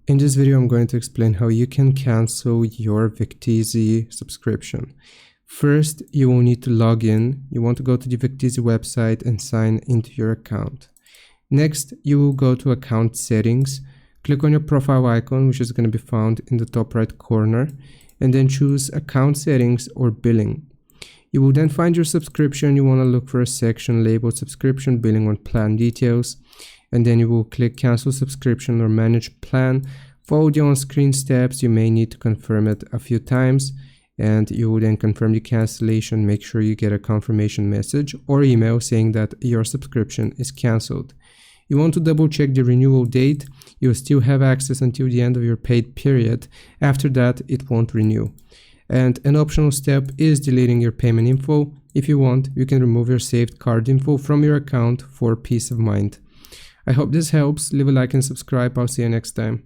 In this video, I'm going to explain how you can cancel your Vecteezy subscription. First, you will need to log in. You want to go to the Vecteezy website and sign into your account. Next, you will go to account settings, click on your profile icon, which is going to be found in the top right corner, and then choose account settings or billing. You will then find your subscription. You want to look for a section labeled subscription, billing, or plan details. And then you will click cancel subscription or manage plan. Follow the on-screen steps. You may need to confirm it a few times, and you will then confirm the cancellation. Make sure you get a confirmation message or email saying that your subscription is canceled. You want to double check the renewal date. You will still have access until the end of your paid period. After that, it won't renew. And an optional step is deleting your payment info. If you want, you can remove your saved card info from your account for peace of mind. I hope this helps. Leave a like and subscribe. I'll see you next time.